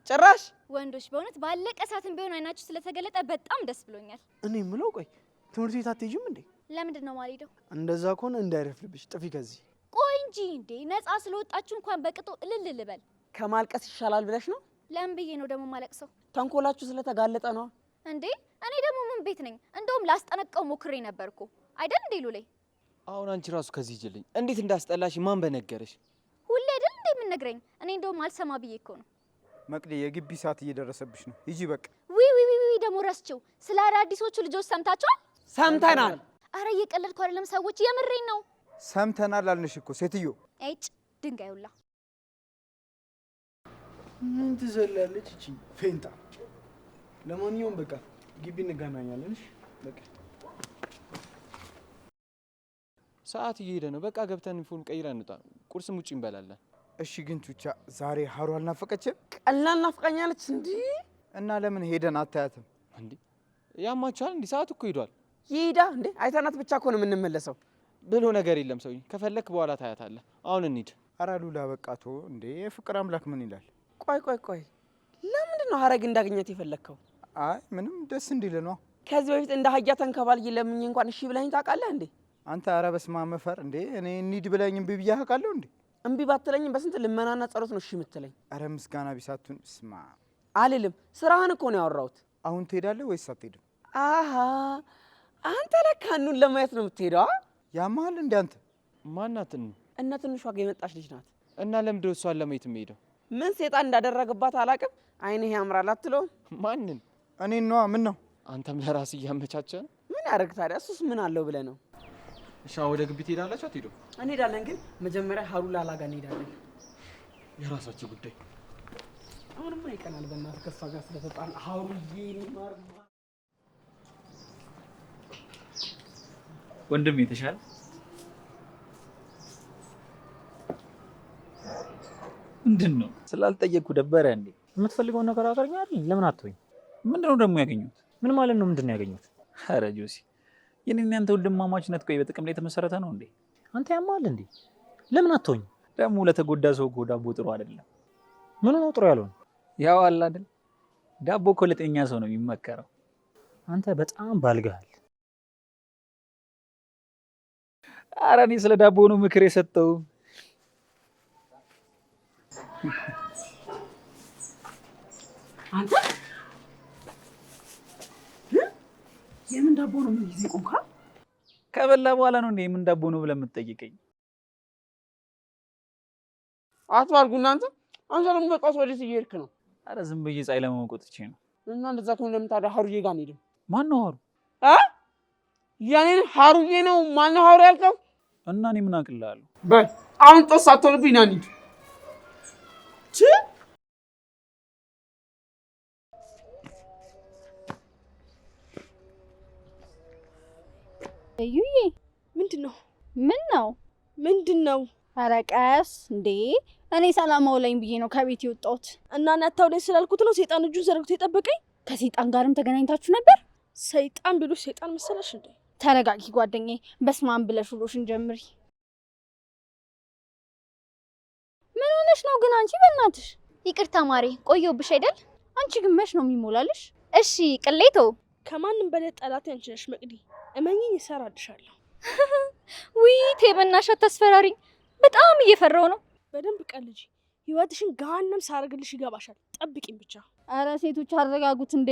ጭራሽ ወንዶች በእውነት ባለቀ ሰዓትም ቢሆን አይናችሁ ስለተገለጠ በጣም ደስ ብሎኛል። እኔ የምለው ቆይ ትምህርት ቤት አትሄጂም እንዴ? ለምንድን ነው ማልሄደው? እንደዛ ከሆነ እንዳይረፍድብሽ ጥፊ ከዚህ። ቆይ እንጂ እንዴ ነፃ ስለወጣችሁ እንኳን በቅጡ እልል ልበል። ከማልቀስ ይሻላል ብለሽ ነው? ለምን ብዬ ነው ደግሞ ማለቅሰው? ተንኮላችሁ ስለተጋለጠ ነው እንዴ። እኔ ደግሞ ምን ቤት ነኝ? እንደውም ላስጠነቀው ሞክሬ ነበርኩ አይደል እንዴ ሉሌ? አሁን አንቺ ራሱ ከዚህ ጅልኝ እንዴት እንዳስጠላሽ ማን በነገረሽ? ሁሌ አይደል እንዴ የምነግረኝ? እኔ እንደውም አልሰማ ብዬ እኮ ነው። መቅዲ የግቢ ሰዓት እየደረሰብሽ ነው። ሂጂ በቃ። ዊ ደግሞ ረስቸው። ስለ አዳዲሶቹ ልጆች ሰምታችኋል? ሰምተናል። አረ እየቀለድኩ አይደለም ሰዎች፣ የምሬን ነው። ሰምተናል አልንሽ እኮ ሴትዮ። እጭ ድንጋዩላ ምን ትዘላለች እቺ ፌንታ። ለማንኛውም በቃ ግቢ እንገናኛለን። እሺ በቃ ሰዓት እየሄደ ነው። በቃ ገብተን ዩኒፎርም ቀይረን እንውጣ። ቁርስም ውጪ እንበላለን። እሺ ግን ቹቻ ዛሬ ሀሩ አልናፈቀችም? ቀላል ናፍቃኛለች እንዴ? እና ለምን ሄደን አታያትም እንዴ? ያማቻል እንዴ? ሰዓት እኮ ሄዷል። ይሄዳ እንዴ? አይተናት ብቻ እኮ ነው የምንመለሰው። ብሎ ነገር የለም ሰውዬ። ከፈለክ በኋላ ታያታለህ። አሁን እንሂድ። ኧረ ሉላ በቃ ተው እንዴ። የፍቅር አምላክ ምን ይላል? ቆይ ለምንድን ነው ሀረግ እንዳገኘት የፈለግከው? አይ ምንም ደስ እንዲል ነው። ከዚህ በፊት እንደ አህያ ተንከባልዬ ለምኜ እንኳን እሺ ብለኸኝ ታውቃለህ እንዴ? አንተ ኧረ በስመ አብ መፈር እንዴ። እኔ እንሂድ ብለኸኝ እምቢ ብዬሽ አውቃለሁ እንዴ? እምቢ ባትለኝም በስንት ልመናና ጸሎት ነው እሺ የምትለኝ። ኧረ ምስጋና ቢሳቱን ስማ አልልም። ስራህን እኮ ነው ያወራሁት። አሁን ትሄዳለህ ወይስ አትሄድም? አሃ አንተ ለካ እኑን ለማየት ነው የምትሄደው? ያማል እንዴ አንተ? ማናትን? እና ትንሿ ጋር የመጣች ልጅ ናት። እና ለምንድን ነው እሷን ለማየት የምሄደው? ምን ሴጣን እንዳደረገባት አላውቅም። አይንህ ያምራል አትለውም? ማንን? እኔን ነዋ። ምን ነው አንተም ለራስ እያመቻቸ ነው። ምን ያደርግ ታዲያ? እሱስ ምን አለው ብለህ ነው? እሺ ወደ ግቢ ትሄዳላችሁ አትሄዱ? እንሄዳለን፣ ግን መጀመሪያ ሀሩላ ላጋ እንሄዳለን። የራሳችሁ ጉዳይ። አሁንማ ይቀናል። በእናትህ ከእሷ ጋር ስለተጣላ ሀሩዬ ማር ወንድም የተሻለ ምንድን ነው? ስላልጠየቅኩ ደበረ እንዴ? የምትፈልገውን ነገር አገኘህ አይደል? ለምን አትወኝ? ምንድነው ደግሞ ያገኙት? ምን ማለት ነው? ምንድን ነው ያገኙት? ኧረ ጆሲ የኔና ያንተ ወንድማማችነት ቆይ በጥቅም ላይ የተመሰረተ ነው እንዴ? አንተ ያማል እንዴ? ለምን አትወኝ? ደግሞ ለተጎዳ ሰው እኮ ዳቦ ጥሩ አይደለም። ምን ነው ጥሩ ያልሆነ? ያው አለ አይደል? ዳቦ እኮ ለጤነኛ ሰው ነው የሚመከረው። አንተ በጣም ባልገሃል። ኧረ እኔ ስለ ዳቦ ነው ምክር የሰጠው። አንተ የምን ዳቦ ነው? ምን ጊዜ ቆምካ? ከበላ በኋላ ነው እንዴ የምን ዳቦ ነው ብለህ የምትጠይቀኝ? አትባርጉ እናንተ። አንተ ደግሞ በቃ ወዴት እየሄድክ ነው? ኧረ ዝም ብዬ ፀሐይ ለመሞቅ ወጥቼ ነው። እና እንደዛ ከሆነ ለምን ታዲያ ሀሩዬ ጋር አንሄድም? ማን ነው ሀሩ? ያኔን ሀሩዬ ነው። ማን ነው ሀሩ ያልከው? እና እኔ ምን አቅልላለሁ? በል አሁን ጦስ አትሆንብኝ። ና እንሂድ። እዩዬ ምንድን ነው? ምን ነው? ምንድን ነው? ኧረ ቀስ እንዴ! እኔ ሰላም አውለኝ ብዬ ነው ከቤት የወጣሁት። እና ናታውለኝ ስላልኩት ነው ሰይጣን እጁን ዘርግቶ የጠበቀኝ። ከሰይጣን ጋርም ተገናኝታችሁ ነበር? ሰይጣን ቢሉሽ ሰይጣን መሰለሽ እንዴ? ተረጋጊ ጓደኛዬ። በስመ አብ ብለሽ ውሎሽን ጀምሪ። ምን ሆነሽ ነው ግን አንቺ? በእናትሽ ይቅርታ ማሬ፣ ቆየሁብሽ አይደል? አንቺ ግን መች ነው የሚሞላልሽ? እሺ ቅሌቶ። ከማንም በላይ ጠላት አንቺ ነሽ መቅዲ። እመኚኝ እሰራልሻለሁ። ውይ ተበናሽ አታስፈራሪኝ። በጣም እየፈራው ነው። በደንብ ቀልጂ። ህይወትሽን ገሃነም ሳረግልሽ ይገባሻል። ጠብቂኝ ብቻ። አረ ሴቶች አረጋጉት እንዴ!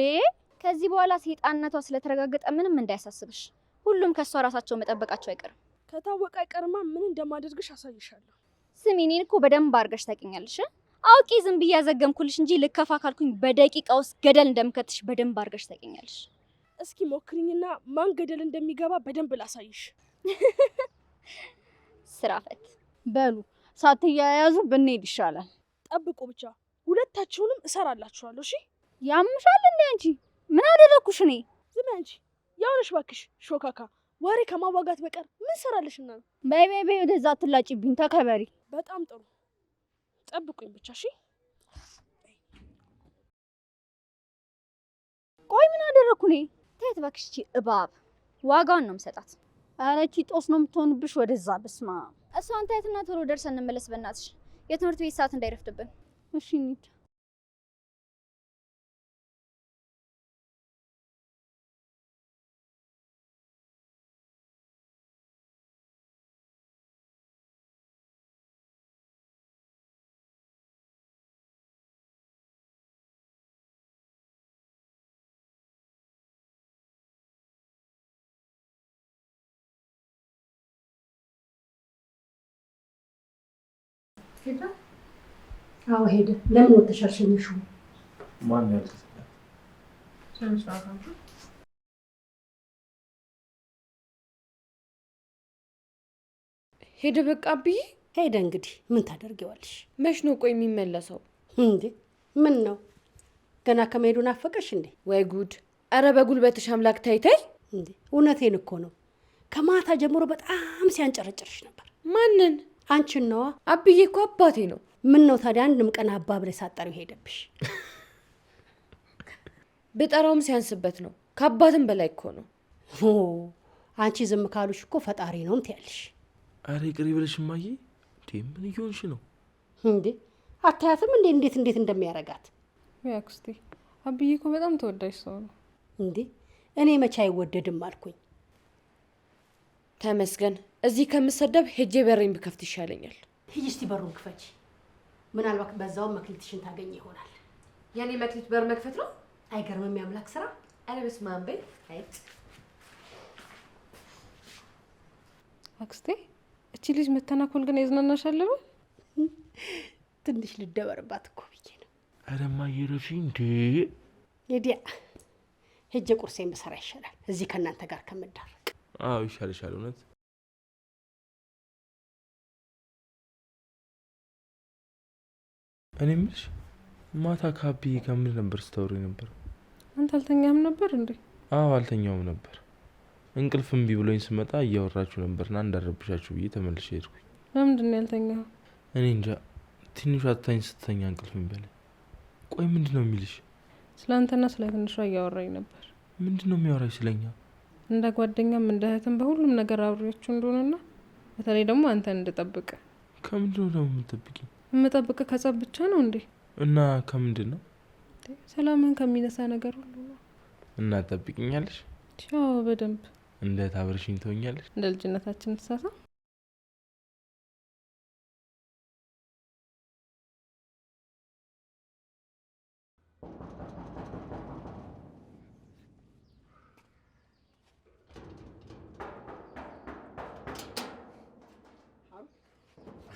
ከዚህ በኋላ ሰይጣንነቷ ስለተረጋገጠ ምንም እንዳያሳስብሽ። ሁሉም ከሷ ራሳቸው መጠበቃቸው አይቀርም። ከታወቀ አይቀርማ ምን እንደማደርግሽ አሳይሻለሁ። ስሚ እኔን እኮ በደንብ አድርገሽ ታውቂኛለሽ። አውቂ ዝም ብዬ ያዘገምኩልሽ እንጂ ልከፋ ካልኩኝ በደቂቃ ውስጥ ገደል እንደምከትሽ በደንብ አድርገሽ ታውቂኛለሽ። እስኪ ሞክሪኝና ማን ገደል እንደሚገባ በደንብ ላሳይሽ። ስራ ፈት በሉ ሳትያያዙ ብንሄድ ይሻላል። ጠብቁ ብቻ፣ ሁለታችሁንም እሰራላችኋለሁ። እሺ? ያምሻል እንዴ አንቺ? ምን አደረኩሽ እኔ? ዝም አንቺ። ያውነሽ ባክሽ ሾካካ፣ ወሬ ከማዋጋት በቀር ምን ምን ሰራልሽና ነው? በይ በይ በይ፣ ወደዛ አትላጭብኝ፣ ተከበሪ። በጣም ጥሩ ጠብቁኝ ብቻ እሺ። ቆይ ምን አደረኩ እኔ? ተይት እባክሽ፣ እቺ እባብ ዋጋውን ነው የምሰጣት። ኧረ እቺ ጦስ ነው የምትሆንብሽ። ወደዛ በስማ እሷን ታይትና ቶሎ ደርሰን እንመለስ በእናትሽ፣ የትምህርት ቤት ሰዓት እንዳይረፍድብን። እሺ እንሂድ። አዎ ሄደ። ለምን ወጥተሽ አልሸኘሽውም? ማን ያልከት? ሄደ በቃ አብዬ ሄደ። እንግዲህ ምን ታደርጊዋለሽ? መች ነው ቆይ የሚመለሰው? እንዴ ምን ነው ገና ከመሄዱ ናፈቀሽ እንዴ? ወይ ጉድ! አረ በጉልበትሽ አምላክ ታይታይ። እንዴ እውነቴን እኮ ነው። ከማታ ጀምሮ በጣም ሲያንጨረጭርሽ ነበር። ማንን? አንቺን ነዋ። አብዬ እኮ አባቴ ነው። ምን ነው ታዲያ አንድም ቀን አባ ብለሽ ሳትጠሪው ሄደብሽ? ብጠራውም ሲያንስበት ነው። ከአባትም በላይ እኮ ነው። አንቺ ዝም ካሉሽ እኮ ፈጣሪ ነው ትያለሽ። አረ ይቅር ይበልሽ እማዬ። ምን እየሆንሽ ነው እንዴ? አታያትም እንዴ እንዴት እንደሚያረጋት? ወይ አክስቴ፣ አብዬ እኮ በጣም ተወዳጅ ሰው ነው። እንዴ እኔ መቼ አይወደድም አልኩኝ? ተመስገን። እዚህ ከምሰደብ ሄጄ በሬን ብከፍት ይሻለኛል። ሂጂ እስቲ በሩን ክፈች። ምናልባት በዛው መክሊትሽን ታገኝ ይሆናል። የኔ መክሊት በር መክፈት ነው? አይገርምም? የአምላክ ስራ። አረ በስመ አብ በይ። አይት አክስቴ፣ እቺ ልጅ መተናኮል ግን ያዝናናሻል? ትንሽ ልደበርባት እኮ ብዬ ነው። አረ እማዬ ረፊ እንዴ! ሄዲያ ሄጄ ቁርሴን ብሰራ ይሻላል እዚህ ከእናንተ ጋር ከምዳረቅ። አዎ ይሻልሻል እውነት። እኔ የምልሽ ማታ ከአብዬ ጋር ምን ነበር ስታወሪ ነበር? አንተ አልተኛም ነበር እንዴ? አዎ አልተኛውም ነበር። እንቅልፍ እምቢ ብሎኝ ስመጣ እያወራችሁ ነበርና እንዳረብሻችሁ ብዬ ተመልሼ ሄድኩኝ። ለምንድን ነው ያልተኛው? እኔ እንጃ፣ ትንሿ አታኝ ስትተኛ እንቅልፍ እምቢ አለኝ። ቆይ ምንድን ነው የሚልሽ? ስለ አንተና ስለ ትንሿ እያወራኝ ነበር። ምንድን ነው የሚያወራሽ ስለኛ? እንደ ጓደኛም እንደ እህትም በሁሉም ነገር አብሬያችሁ እንደሆነና በተለይ ደግሞ አንተን እንድጠብቅ። ከምንድን ነው ደግሞ የምትጠብቂኝ? የምጠብቅ ከጸብ ብቻ ነው እንዴ? እና ከምንድን ነው? ሰላምን ከሚነሳ ነገር ሁሉ ነው። እና ትጠብቂኛለሽ? ቻው። በደንብ እንደ ታብርሽኝ ትሆኛለሽ? እንደ ልጅነታችን ተሳሳ።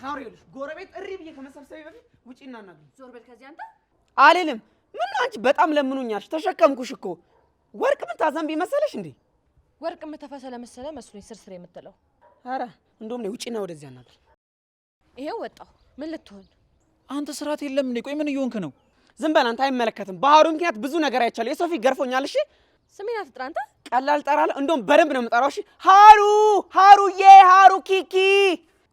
ሀውሪልሽ ጎረቤት እሪ ብዬ ከመሰብሰቤ በፊት ውጪና እናግኝ። ዞር በል ከዚህ አንተ። አልልም። ምን ነው አንቺ በጣም ለምኑኛልሽ። ተሸከምኩሽ እኮ። ወርቅ ምን ታዘንቢ መሰለሽ እንዴ? ወርቅ የምተፈሰለ መሰለ መስሎኝ ስርስር የምትለው። አረ እንደውም ነው ውጪና ወደዚያ እናግኝ። ይሄው ወጣሁ። ምን ልትሆን? አንተ ስርዓት የለም እንዴ? ቆይ ምን እየሆንክ ነው? ዝም በል አንተ። አይመለከትም። ባህሩ ምክንያት ብዙ ነገር አይቻለሁ። የሰው ፊት ገርፎኛል። እሺ ስሜን አትጥራ አንተ። ቀላል ጠራለሁ። እንደውም በደንብ ነው የምጠራው። እሺ ሀሩ፣ ሀሩዬ፣ ሀሩ ኪኪ።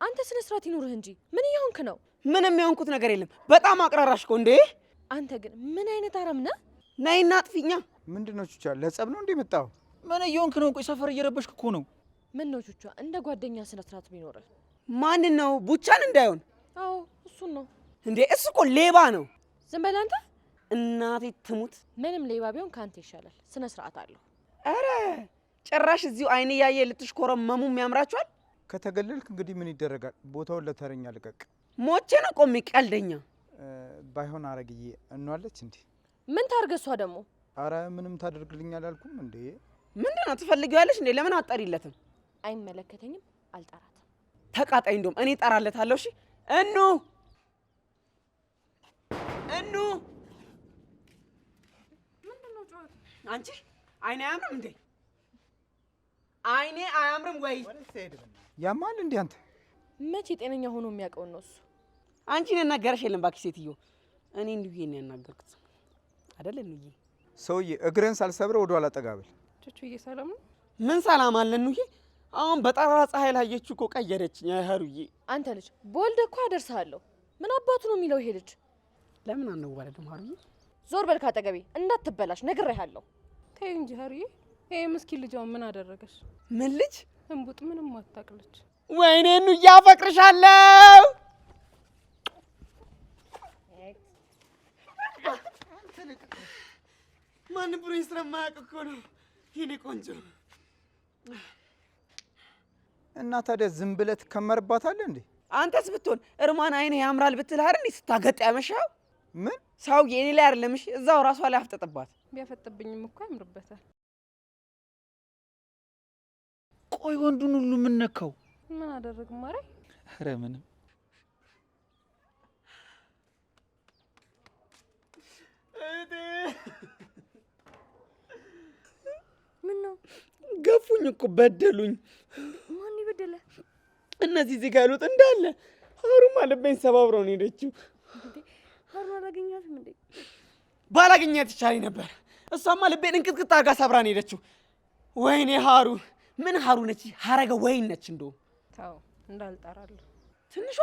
አንተ ስነ ስርዓት ይኑርህ እንጂ ምን እየሆንክ ነው? ምንም የሆንኩት ነገር የለም። በጣም አቅራራሽ እኮ እንዴ። አንተ ግን ምን አይነት አረም ነህ? ነይና አጥፊኛ። ምንድነው ቹቻ? ለጸብ ነው እንዴ መጣው? ምን እየሆንክ ነው? ቆይ ሰፈር እየረበሽክ እኮ ነው። ምን ነው ቹቻ? እንደ ጓደኛ ስነ ስርዓት ቢኖርህ። ማን ነው? ቡቻን እንዳይሆን። አዎ እሱን ነው እንዴ። እሱ እኮ ሌባ ነው። ዝም በል አንተ። እናቴ ትሙት። ምንም ሌባ ቢሆን ካንተ ይሻላል። ስነ ስርዓት አለው። አረ ጭራሽ እዚሁ አይን እያየ ልትሽኮረመሙም ያምራችኋል። ከተገለልክ እንግዲህ ምን ይደረጋል? ቦታውን ለተረኛ ልቀቅ። ሞቼ ነው ቆሜ ቀልደኛ። ባይሆን አረግዬ እኗለች እንዴ? ምን ታርገሷ ደግሞ? አረ ምንም ታደርግልኛል አልኩም እንዴ። ምንድነው ትፈልጊዋለሽ እንዴ? ለምን አትጠሪለትም? አይመለከተኝም፣ አልጠራትም። ተቃጣይ። እንደውም እኔ እጠራለታለሁ። እሺ እኑ እኑ። ምንድነው ጫወታ? አንቺ አይኔ አያምርም እንዴ? አይኔ አያምርም ወይ? ያማል እንዴ አንተ? መቼ ጤነኛ ሆኖ የሚያውቀው ነው እሱ? አንቺን ያናገረሽ የለም ባክሽ ሴትዮ። እኔ እንዲሁ ነው ያናገርኩት አይደል? እንዬ ሰውዬ እግረን ሳልሰብረ ወደ ኋላ ጠጋብል። ቹቹዬ ሰላም ነው? ምን ሰላም አለ እንዬ? አሁን በጠራራ ፀሐይ ላይ ያየችው እኮ ቀየረችኝ። ሀሩዬ አንተ ልጅ በወልደ እኮ አደርሳለሁ። ምን አባቱ ነው የሚለው ይሄ ልጅ? ለምን አንዋለድም ሀሩዬ? ዞር በል ካጠገቤ እንዳትበላሽ ነግሬሃለሁ። ተይ እንጂ ሀሩዬ፣ ይሄ ምስኪን ልጅ አሁን ምን አደረገሽ? ምን ልጅ? እንቡጥ ምንም አታውቅልች። ወይኔ ኑዬ አፈቅርሻለሁ። ማን ብሎኝ ስለማያውቅ እኮ ነው የኔ ቆንጆ። እና ታዲያ ዝም ብለህ ትከመርባታለህ እንዴ? አንተስ ብትሆን እርማን አይኔ ያምራል ብትል አይደል ስታገጥ ያመሻው? ምን ሰውዬ እኔ ላይ አይደለም እሺ፣ እዛው ራሷ ላይ አፍጠጥባት። ቢያፈጥብኝም እኮ ያምርበታል። ቆይ ወንዱን ሁሉ ምን ነካው? ምን አደረግ ማረ? ኧረ ምንም። ምን ነው? ገፉኝ እኮ በደሉኝ። ማን ይበደለ? እነዚህ እዚህ ጋር ያሉት እንዳለ ሀሩማ ልቤን ሰባብረው ነው ሄደችው። ሀሩ አላገኛትም እንዴ? ባላገኛት ይቻለኝ ነበር። እሷማ ልቤን እንቅጥቅጥ አድርጋ ሰብራ ነው ሄደችው። ወይኔ ሀሩ ምን ሀሩ ነች? ሀረገ ወይን ነች። እንደው ታው እንዳልጠራለሁ። ትንሿ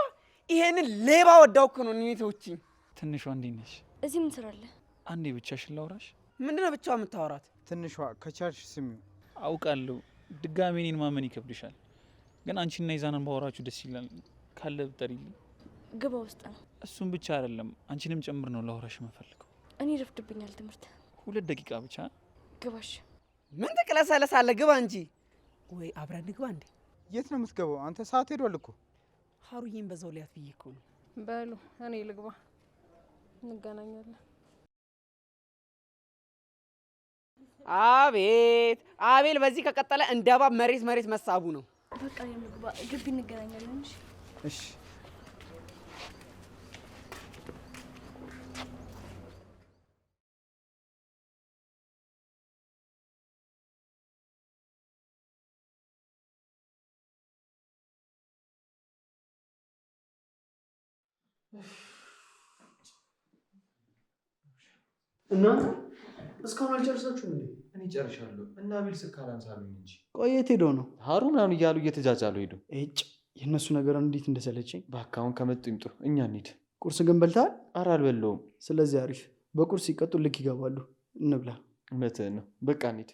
ይሄንን ሌባ ወዳው እኮ ነው እኔ ተውችኝ። ትንሿ እንዴት ነሽ? እዚህ ምን ትሰራለህ? አንዴ ብቻሽን ላውራሽ። ምንድነው ብቻዋ የምታወራት? ትንሿ ከቻልሽ ስሚው። አውቃለሁ ድጋሜ እኔን ማመን ይከብድሻል፣ ግን አንቺና ይዛናን ባወራችሁ ደስ ይላል። ካለ ብጠሪልኝ። ግባ ውስጥ ነው። እሱም ብቻ አይደለም አንቺንም ጭምር ነው ላውራሽ የምፈልገው። እኔ ረፍድብኛል ትምህርት። 2 ደቂቃ ብቻ። ግባሽ። ምን ትቅለሰለሳለህ? ግባ እንጂ። ወይ አብረን ንግባ እንዴ? የት ነው የምትገባው? አንተ ሰዓት ሄዷል እኮ። ሀሩዬን በዛው ሊያት ብዬ እኮ ነው። በሉ እኔ ልግባ፣ እንገናኛለን። አቤት አቤል፣ በዚህ ከቀጠለ እንደ እባብ መሬት መሳቡ ነው። በቃ የምግባ ግቢ እንገናኛለን። እሺ እሺ። እናንተ እስካሁን አልጨርሳችሁም እንዴ? እኔ ጨርሻለሁ እና አቤል ስልክ አላነሳልኝ እንጂ። ቆይ የት ሄዶ ነው? ሀሩ ምናምን እያሉ እየተጃጃሉ ሄዱ። እጭ የእነሱ ነገር እንዴት እንደሰለቸኝ። እባክህ አሁን ከመጡ ይምጡ፣ እኛ እንሂድ። ቁርስ ግን በልተሃል? ኧረ አልበላሁም። ስለዚህ አሪፍ። በቁርስ ሲቀጡ ልክ ይገባሉ። እንብላ። እውነትህን ነው። በቃ እንሂድ።